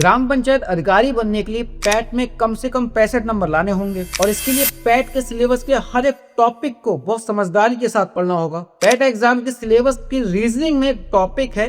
ग्राम पंचायत अधिकारी बनने के लिए पैट में कम से कम 65 नंबर लाने होंगे और इसके लिए पैट के सिलेबस के हर एक टॉपिक को बहुत समझदारी के साथ पढ़ना होगा। पैट एग्जाम के सिलेबस की रीजनिंग में एक टॉपिक है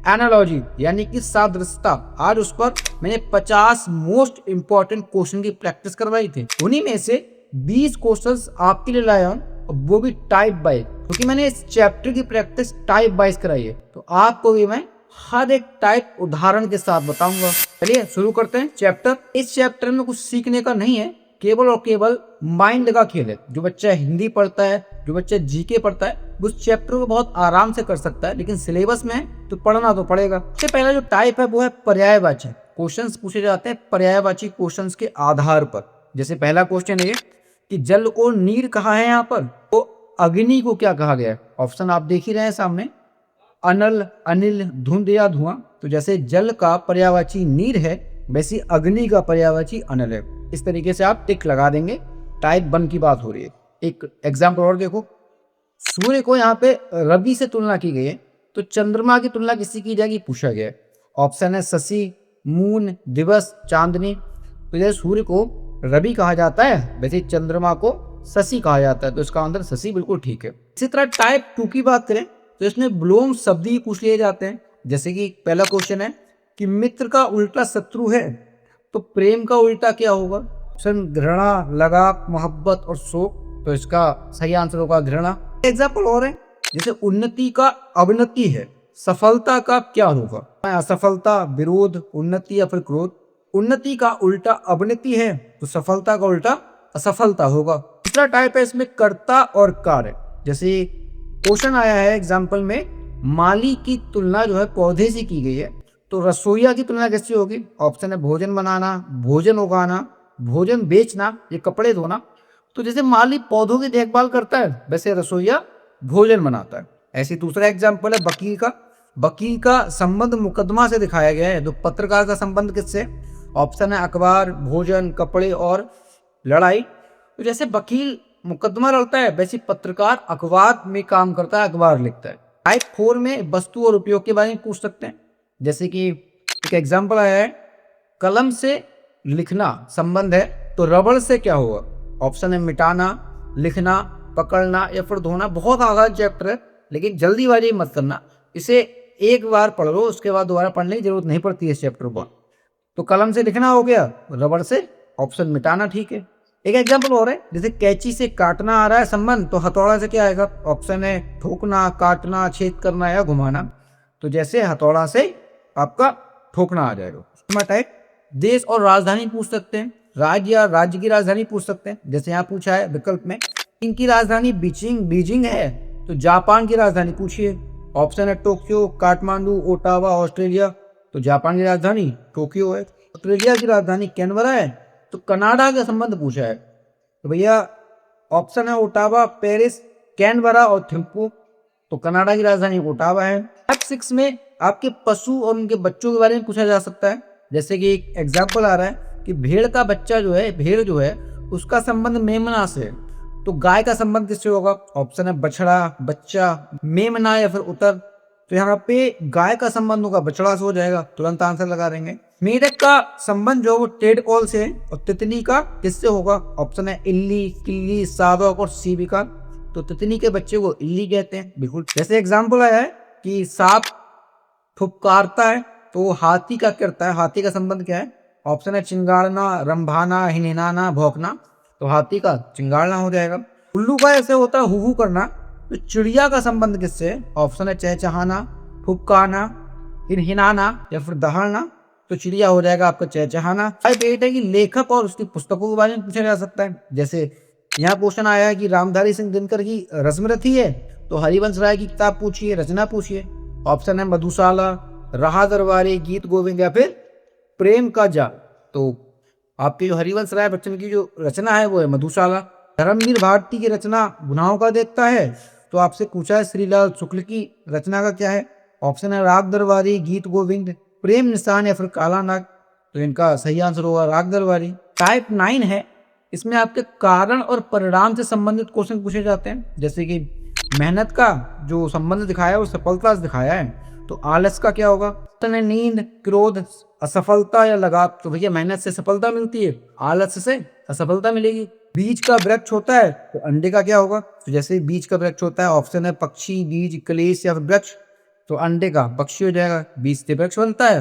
एनालॉजी यानी कि सादृश्यता। आज उस पर मैंने 50 मोस्ट इंपॉर्टेंट क्वेश्चन की प्रैक्टिस करवाई थी। उन्हीं में से 20 क्वेश्चंस आपके लिए लाया हूं, वो भी टाइप वाइज, क्योंकि मैंने इस चैप्टर की प्रैक्टिस टाइप वाइज कराई है। तो आपको भी मैं हर एक टाइप उदाहरण के साथ बताऊंगा। चलिए शुरू करते हैं चैप्टर। इस चैप्टर में कुछ सीखने का नहीं है, केवल और केवल माइंड का खेल है। जो बच्चा हिंदी पढ़ता है, जो बच्चा जीके पढ़ता है, उस चैप्टर को बहुत आराम से कर सकता है, लेकिन सिलेबस में है तो पढ़ना तो पड़ेगा। सबसे पहला जो टाइप है वो है पर्यायवाची। क्वेश्चंस पूछे जाते हैं पर्यायवाची क्वेश्चंस के आधार पर। जैसे पहला क्वेश्चन है कि जल और नीर कहाँ है यहाँ पर, तो अग्नि को क्या कहा गया है? ऑप्शन आप देख ही रहे हैं सामने, अनल, अनिल, धुंध या धुआं। तो जैसे जल का पर्यायवाची नीर है, वैसे अग्नि का पर्यायवाची अनल है। इस तरीके से आप टिक लगा देंगे। टाइप 1 की बात हो रही है। एक एग्जाम्पल और देखो, सूर्य को यहाँ पे रवि से तुलना की गई है, तो चंद्रमा की तुलना किससे की जाएगी पूछा गया है। ऑप्शन है शशि, मून, दिवस, चांदनी। तो जैसे सूर्य को रवि कहा जाता है, वैसे चंद्रमा को शशि कहा जाता है, तो इसका आंसर शशि बिल्कुल ठीक है। इसी तरह टाइप 2 की बात करें तो इसमें विलोम शब्द ही पूछ लिए जाते हैं। जैसे कि पहला क्वेश्चन है कि मित्र का उल्टा शत्रु है, तो प्रेम का उल्टा क्या होगा? ऑप्शन घृणा, लगाव, मोहब्बत और शोक। तो इसका सही आंसर होगा घृणा। एग्जाम्पल और है, जैसे उन्नति का अवनति है, सफलता का क्या होगा? असफलता, विरोध, उन्नति या फिर क्रोध। उन्नति का उल्टा अवनति है, तो सफलता का उल्टा असफलता होगा। तीसरा टाइप है इसमें कर्ता और कार्य। जैसे क्वेश्चन आया है एग्जाम्पल में, माली की तुलना जो है पौधे से की गई है, तो रसोईया की तुलना कैसे होगी? ऑप्शन है भोजन बनाना, भोजन उगाना, भोजन बेचना, ये कपड़े धोना। तो जैसे माली पौधों की देखभाल करता है, वैसे रसोईया भोजन बनाता है। ऐसे दूसरा एग्जाम्पल है वकील का। वकील का संबंध मुकदमा से दिखाया गया है, तो पत्रकार का संबंध किससे? ऑप्शन है अखबार, भोजन, कपड़े और लड़ाई। तो जैसे वकील मुकदमा लड़ता है, वैसे पत्रकार अखबार में काम करता है, अखबार लिखता है। टाइप 4 में वस्तु और उपयोग के बारे में पूछ सकते हैं। जैसे कि एक एग्जाम्पल आया है, कलम से लिखना संबंध है, तो रबड़ से क्या होगा? ऑप्शन है मिटाना, लिखना, पकड़ना या फिर धोना। बहुत आसान चैप्टर है, लेकिन जल्दीबाजी मत करना। इसे एक बार पढ़ लो, उसके बाद दोबारा पढ़ने की जरूरत नहीं पड़ती है इस चैप्टर को। तो कलम से लिखना हो गया, रबड़ से ऑप्शन मिटाना ठीक है। एक एग्जाम्पल और है, जैसे कैंची से काटना आ रहा है संबंध, तो हथौड़ा से क्या आएगा? ऑप्शन है ठोकना, काटना, छेद करना या घुमाना। तो जैसे हथौड़ा से आपका ठोकना आ जाएगा। टाइप देश और राजधानी पूछ सकते हैं, राज्य या राज्य की राजधानी पूछ सकते हैं। जैसे यहाँ पूछा है विकल्प में, चीन की राजधानी बीजिंग है, तो जापान की राजधानी पूछिए। ऑप्शन है टोक्यो, काठमांडू, ओटावा, ऑस्ट्रेलिया। तो जापान की राजधानी टोक्यो है। ऑस्ट्रेलिया की राजधानी कैनबरा है, तो कनाडा का संबंध पूछा है, तो भैया ऑप्शन है ओटावा, पेरिस, कैनबरा और थिम्पू। तो कनाडा की राजधानी ओटावा है। टाइप 6 में आपके पशु और उनके बच्चों के बारे में पूछा जा सकता है। जैसे कि एक एग्जाम्पल आ रहा है कि भेड़ का बच्चा जो है, भेड़ जो है उसका संबंध मेमना से है, तो गाय का संबंध किससे होगा? ऑप्शन है बछड़ा, बच्चा, मेमना या फिर उतर। तो यहाँ पे गाय का संबंध होगा बछड़ा से हो जाएगा, तुरंत आंसर लगा देंगे। मेढक का संबंध जो वो टेडपोल से है, और तितली का किससे होगा? ऑप्शन है इल्ली, किल्ली, सावक और सीविका। तो तितली के बच्चे को इल्ली कहते हैं, बिल्कुल। जैसे एग्जाम्पल आया है कि सांप फुफकारता है, तो हाथी का करता है, हाथी का संबंध क्या है? ऑप्शन है चिंगाड़ना, रंभाना, हिनहिनाना, भौंकना। तो हाथी का चिंगाड़ना हो जाएगा। उल्लू का ऐसे होता है हुहू करना, तो चिड़िया का संबंध किससे है? ऑप्शन है चहचहाना, फुफकारना, हिनहिनाना या फिर दहाड़ना। तो चिड़िया हो जाएगा आपका चहचहाना। टाइप 8 है कि लेखक और उसकी पुस्तकों के बारे में पूछा जा सकता है। जैसे यहाँ क्वेश्चन आया है कि रामधारी सिंह दिनकर की रश्मिरथी है, तो हरिवंश राय की किताब पूछिए, रचना पूछिए। ऑप्शन है मधुशाला, राहा दरबारी, गीत गोविंद या फिर प्रेम का जाल। तो आपके जो हरिवंश राय बच्चन की जो रचना है वो है मधुशाला। धर्मवीर भारती की रचना गुनाहों का देखता है, तो आपसे पूछा है श्रीलाल शुक्ल की रचना का क्या है? ऑप्शन है राग दरबारी, गीत गोविंद, प्रेम निशान या फिर काला नाग। तो इनका सही आंसर होगा राग दरबारी। टाइप 9 है, इसमें आपके कारण और परिणाम से संबंधित क्वेश्चन पूछे जाते हैं। जैसे कि मेहनत का जो संबंध दिखाया है वो सफलता से दिखाया है, तो आलस का क्या होगा? नींद, क्रोध, असफलता या लगाव। तो भैया मेहनत से सफलता मिलती है, आलस से असफलता मिलेगी। बीज का वृक्ष होता है तो अंडे का क्या होगा? तो जैसे बीज का वृक्ष होता है, ऑप्शन है पक्षी, बीज, कलेश या वृक्ष। तो अंडे का पक्षी हो जाएगा, बीज से वृक्ष बनता है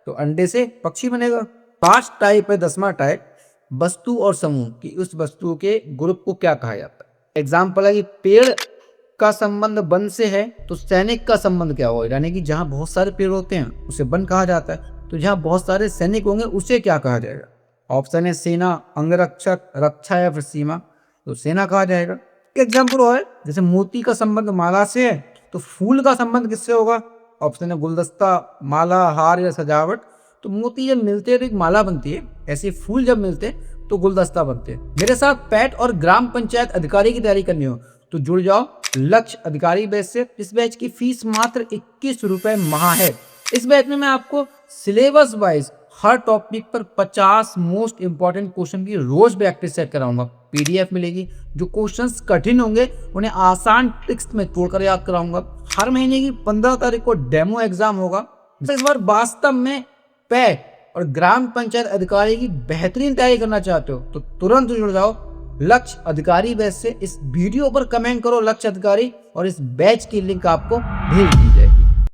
तो अंडे से पक्षी बनेगा। 5 टाइप है, 10वां टाइप वस्तु और समूह की। उस वस्तु के ग्रुप को क्या कहा जाता है? एग्जाम्पल है कि पेड़ का संबंध वन से है तो सैनिक का संबंध क्या होगा? यानी कि जहां बहुत सारे पेड़ होते हैं उसे वन कहा जाता है, तो जहां बहुत सारे सैनिक होंगे उसे क्या कहा जाएगा? ऑप्शन है सेना, अंगरक्षक, रक्षा या फिर सीमा। तो सेना कहा जाएगा। एग्जाम्पल है जैसे मोती का संबंध माला से है तो फूल का संबंध किससे होगा? ऑप्शन है गुलदस्ता, माला, हार या सजावट। तो मोती जब मिलते हैं तो एक माला बनती है, ऐसे फूल जब मिलते हैं तो गुलदस्ता बनते हैं। मेरे साथ पैट और ग्राम पंचायत अधिकारी की तैयारी करनी हो तो जुड़ जाओ लक्ष्य अधिकारी बैच से। इस बैच की फीस मात्र 21 रुपए माह है। इस बैच में मैं आपको सिलेबस वाइज हर टॉपिक पर 50 मोस्ट इंपॉर्टेंट क्वेश्चन की रोज प्रैक्टिस सेट कराऊंगा। पीडीएफ मिलेगी। जो क्वेश्चंस कठिन होंगे उन्हें आसान ट्रिक्स में तोड़कर याद कराऊंगा। हर महीने की 15 तारीख को डेमो एग्जाम होगा। इस बार वास्तव में पैट और ग्राम पंचायत अधिकारी की बेहतरीन तैयारी करना चाहते हो तो तुरंत जुड़ जाओ लक्ष्य अधिकारी बैच से। इस वीडियो पर कमेंट करो लक्ष्य अधिकारी और इस बैच की लिंक आपको भेज दी जाएगी।